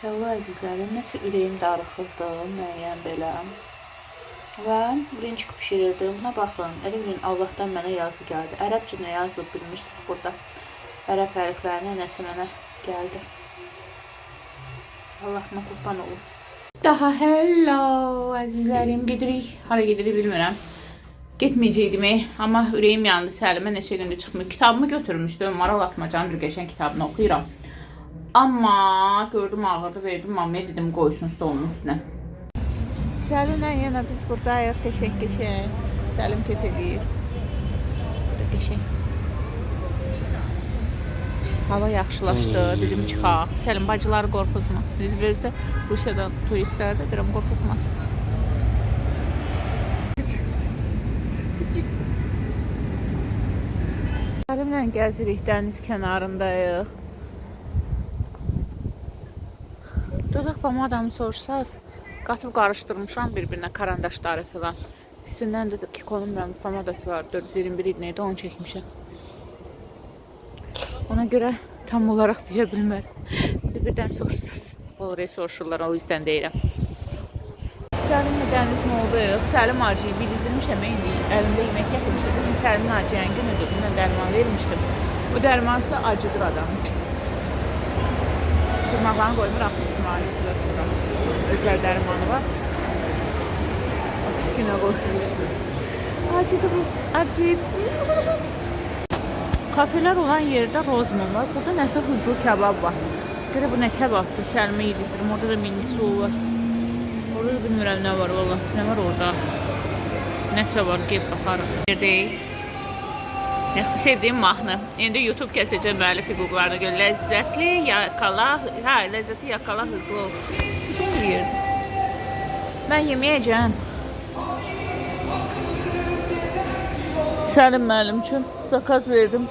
Hello əzizlərim, nəsə ürəyim darıxırdı, müəyyən belə. Və birinci pişirirdim. Buna baxın, elə gün Allahdan mənə yazı gəldi. Ərəbcə nə yazılıb bilmirsiniz burada. Ərəb hərflərinə nəsə mənə gəldi. Allahına qurban olun. Daha hello əzizlərim, gedirik. Hara gedirik bilmirəm. Getməyəcəkdim, amma ürəyim yandı Səlimə neçə gündür çıxmıyor. Kitabımı götürmüşdüm, Maral Atmacanın bir qəşəng kitabını oxuyuram. Amma gördüm ağırdı, verdim mamaya, dedim qoysun stolun üstünə. Səlimlə yenə biz buradayıq, qəşəng. Səlim kef edir. Qəşəng. Hava yaxşılaşdı, dedim çıxaq. Səlim bacıları qorxuzma. Özdə Rusiyadan turistlər də deyirəm qorxuzmasın. Səlimlə gəzirik, dəniz kənarındayıq. Dodaq pomadamı soruşsaz, qatıb qarışdırmışam bir-birinə karandaşları filan. Üstündən də Kikonun pomadası var, 421 idi, neydi, onu çəkmişəm. Ona görə tam olaraq deyə bilmərəm. Bir-birdən soruşsaz. Olur, soruşurlar, o yüzden deyirəm. Səlimlə dəniz moldayıq. Səlim acıyı bildirmişəm, indi əlimdə yemək gətirmişdim. Bugün Səlimin acıyan günüdür, bundan dərman vermişdim. O dərmansa acıdır adam. Durmaqlarını qoymur, axı özəl dərmanı var. Pis günə qoyur. Acıdır bu, acıyıb. Kafeler olan yerdə Rozman var. Burada nəsə huzlu kebab var. Görə bu nə kebabdır, Səlimə yedizdirim. Orada da mini su var. Orada da bilmirəm nə var valla. Nə var orada? Nəsə var, qeyb baxarıq. Yerdəyik. Sevdiğim mahnı. İndi YouTube keseceğim müəllif hüquqlarına görə. Ləzzətli yakala, ləzzəti yakala hızlı ol. Şey bir yer. Ben yeməyəcəm. Səlim müəllim üçün zakaz verdim.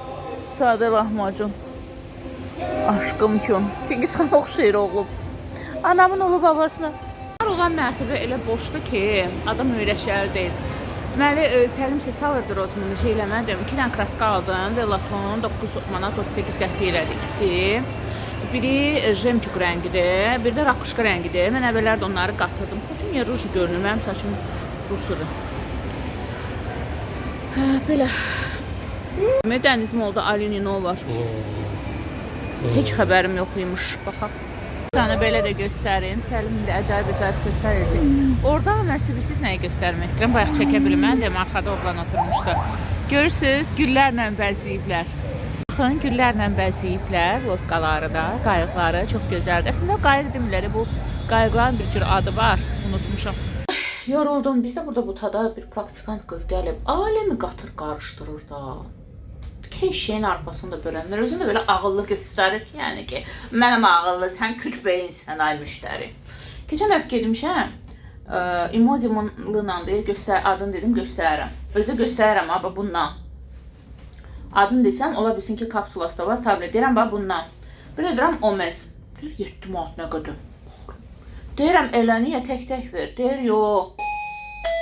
Sadə lahmacun. Aşkım üçün. Çingiz xan oxşayır olub. Anamın olub babasına. Olan mərtəbə elə boşdur ki, adam öyrəşəli deyil. Deməli, Səlim ses alırdı Rozmanı şey eləmədim. 2 dənə kraska aldım. Velaton 9 manat 38 qəpik elədi ikisi. Biri jemçuk rəngidir, bir də rakuşka rəngidir. Mən əvvəllər də onları qatırdım. Bütün yer ruj görünür. Mənim saçım rusudur. Belə. Dəniz molda Alinino var. Heç xəbərim yox imiş. Baxaq. Sana belə də göstərim. Səlim də əcayib sözlər edəcək. Orada mən siz nəyi göstərmək istəyirəm? Bayaq çəkə bilməm. Deyəm, arxada oğlan oturmuşdu. Görürsünüz, güllərlə bəzəyiblər. Baxın, güllərlə bəzəyiblər. Lodkaları da, qayıqları çox gözəldir. Əslində qayıq demirlər, bu qayıqların bir cür adı var. Unutmuşam. Yoruldum. Biz də burada bu tada bir praktikant qız gəlib. Aləmi qatır qarışdırır da. Keşeğin arpasını da bölənlər. Özünü də belə ağıllı göstərir ki, yəni ki, mənim ağıllı, sən küt beyinsən ay müştəri. Keçən dəfə gedmişəm, emoji'la adını dedim, göstərirəm. Özdə göstərirəm, abi bundan. Adını desəm, ola bilsin ki, kapsulası da var, tablet deyirəm, bax bundan. Bir edirəm, omez. Deyir, 7 manat nə qədər. Deyirəm, elə niyə tək-tək ver? Deyir, yox.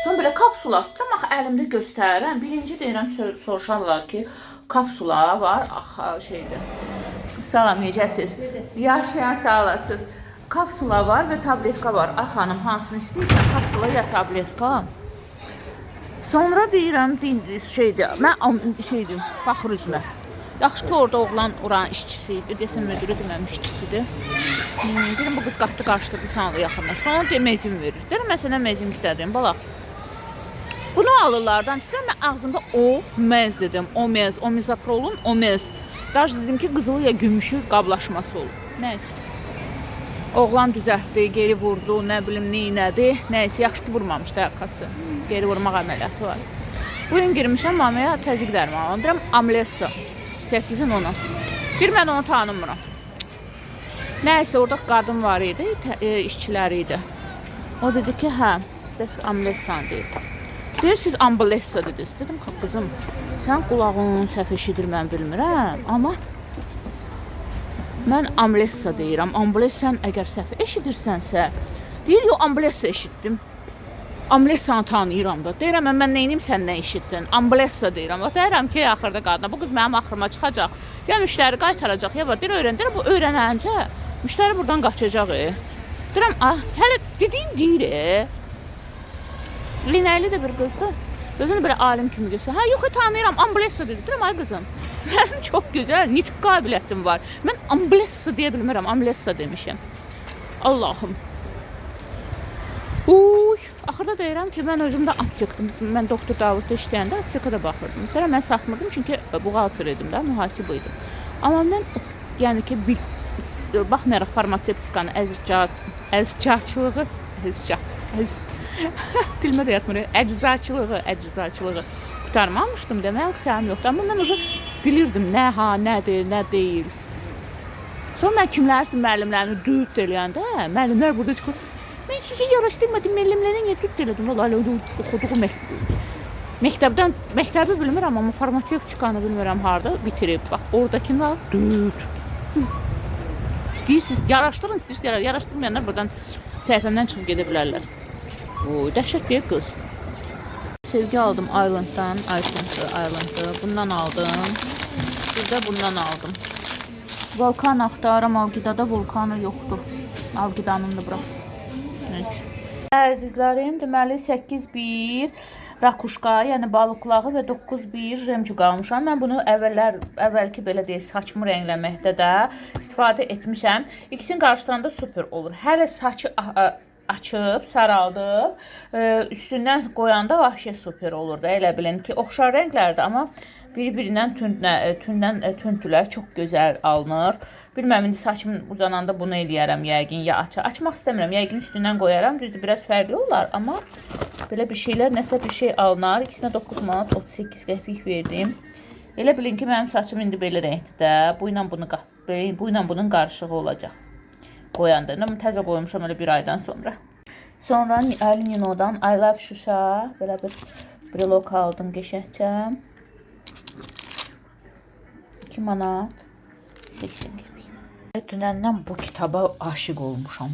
Sonra belə kapsulası, tam əlimdə göstərirəm. Birinci deyirəm, soruşarlar ki, kapsula var, şeydir. Salam, necəsiz? Yaşayan sağ olasınız. Kapsula var və tabletka var. Ay xanım, hansını istəyirsən? Kapsula ya tabletka? Sonra deyirəm, şeydir, mən şeydir, baxır üzmə. Yaxşı ki, orada oğlan oranın işçisi idi. Desəm, müdürü deməmiş işçisidir. Deyirəm, bu qız qatdı, qarşıladı, sana da yaxınlaşdı. Ona deyəm, mezim verir. Deyirəm, məsələn, mezim istədim, balaq. Bunu alırlardan istəyirəm, mən ağzımda omez dedim. Omezaprolun omez. Daha dedim ki, qızılı ya gümüşü qablaşması olur. Nəysə. Oğlan düzəltdi, geri vurdu, nə bilim, neynədi. Nəysə, yaxşı ki, vurmamışdı əlqası. Geri vurmaq əməliyyatı var. Bugün girmişəm mamaya təzyiq dərmanı. Deyirəm, Amlessa. 8-in 10-u. Bir mən onu tanımıram. Nəysə, orada qadın var idi, işçiləri idi. O dedi ki, hə, bəs Amlessan deyil. Deyir, siz Amblessa dediniz. Dedim, qızım, sən qulağın səhv eşidir, mən bilmirəm. Amma mən Amblessa deyirəm. Amblessan əgər səhv eşidirsənsə, deyir, yox, Amblessa eşitdim. Amblessanı tanıyıram da. Deyirəm, mən neynim, sən nə eşitdin? Amblessa deyirəm. Deyirəm ki, axırda qadına, bu qız mənim axırıma çıxacaq. Ya müştəri qaytaracaq, ya var. Deyir, öyrən. Deyir, bu öyrənəncə Müştəri buradan qaçacaq. Deyirəm, hələ dediyin deyir. Linəyli də bir qızdır. Özünü belə alim kimi göstərir. Hə, yox, tanıyıram, Amblessa dedi. Deyirəm, ay qızım, mənim çox gözəl nitq qabiliyyətim var. Mən Amblessa deyə bilmirəm, Amblessa demişəm. Allahım. Uy, axırda deyirəm ki, mən özüm də aptekdim. Mən doktor Davudda işləyəndə aptekada baxırdım. Deyirəm, mən satmırdım, çünki buğaltır idim də, mühasib idim. Amma mən, yəni ki, baxmayaraq farmasevtikanı, dilimə də yatmır, əczaçılığı qutarmamışdım demək, xəyam yoxdur. Amma mən уже bilirdim nə nədir, nə deyil. Sonra mən kimlərsin müəllimlərini dürt eləyəndə, müəllimlər burada çıxır. Mən sizi yaraşdırmadım, müəllimlərə niyə dürt elədim? Vallahi oxuduğum məktəbi bilmirəm, amma farmasevtikanı bilmirəm harda bitirib. Bax, oradakını dürt. İstəyirsiniz, yaraşdırın, istəyirsiniz, yaraşdırmayanlar buradan səhifəmdən çıxıb gedə bilərlər. Dəhşət bir qız. Sevgi aldım Island'dan, Island'ı. Bundan aldım. Bir də bundan aldım. Volkan axtarım, Algidada volkanı yoxdur. Algidanındır bura. Evet. Əzizlərim, deməli 8-1 rakuşka, yəni balıqlağı və 9-1 jemcuk almışam. Mən bunu əvvəlki belə deyək, saçımı rəngləməkdə də istifadə etmişəm. İkisini qarışdıranda super olur. Hələ saçı açıb, saraldıb, üstündən qoyanda vəhşi super olur da, elə bilin ki, oxşar rənglərdir, amma bir-birindən tündülər, çox gözəl alınır. Bilməm, indi saçım uzananda bunu eləyərəm yəqin, ya açmaq istəmirəm, yəqin üstündən qoyaram, düzdür, biraz fərqli olar, amma belə bir şeylər, nəsə bir şey alınar. İkisinə 9 manat 38 qəpik verdim. Elə bilin ki, mənim saçım indi belə rəngdir, bu ilə bunun qarışığı olacaq. Qoyanda, təzə qoymuşam elə bir aydan sonra. Sonra Nino'dan I Love Şuşa, belə bir brelok aldım qəşəngcə. 2 manat 80 qəpik. Dünəndən bu kitaba aşiq olmuşam.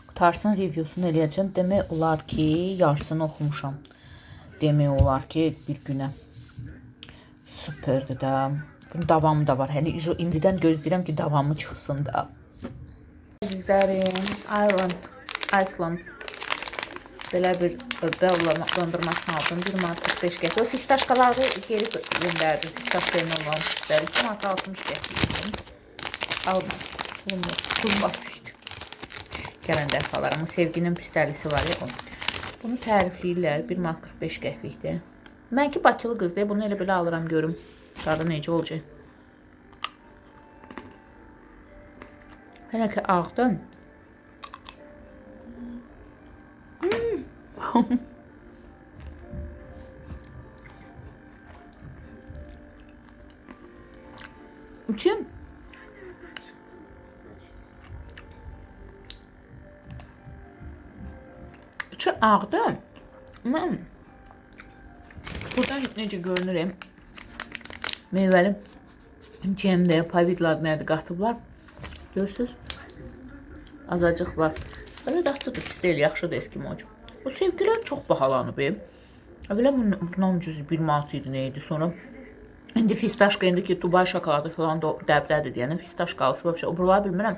Qutarsın reviewsunu eləyəcəm. Demək olar ki, yarısını oxumuşam. Demək olar ki, bir günə. Superdir də. Bunun davamı da var. Hələ indidən gözləyirəm ki, davamı çıxsın da. Əzizlərim, Iceland belə bir Bella dondurmasını aldım. 1 manat 45 qəpik. O fistaşkaları geri göndərdim. Fistaşkayla olan fistləri. 2 manat 60 qəpik. Almadım. Pul basıydı. Gələn dəfə alaram. O sevginin pistəlisi var ya. Bunu tərifləyirlər. 1 manat 45 qəpikdir. Mən ki, Bakılı qız deyə bunu elə belə alıram görüm. Dadı necə olacaq. Hələ ki, ağdım. İçim. İçi ağdı. Buradan necə görünürəm. Meyvəli cemdə, pavidlə adını qatıblar. Görürsünüz? Azacıq var. Öyle dadlıdır, pis deyil, yaxşıdır eskimocu. O sevgilər çox bahalanıb. Əvvələ bundan ucuz 1 manat idi, neydi? Sonra indi fistaşka, indi ki, Dubai şokoladı falan da dəbdədir deyənə fistaşkalısı, o buralar bilmirəm.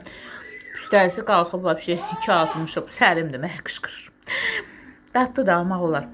Üstəlisi qalxıb, 2.60, sərimdir, mənə qışqırır. Dadlı da almaq olar.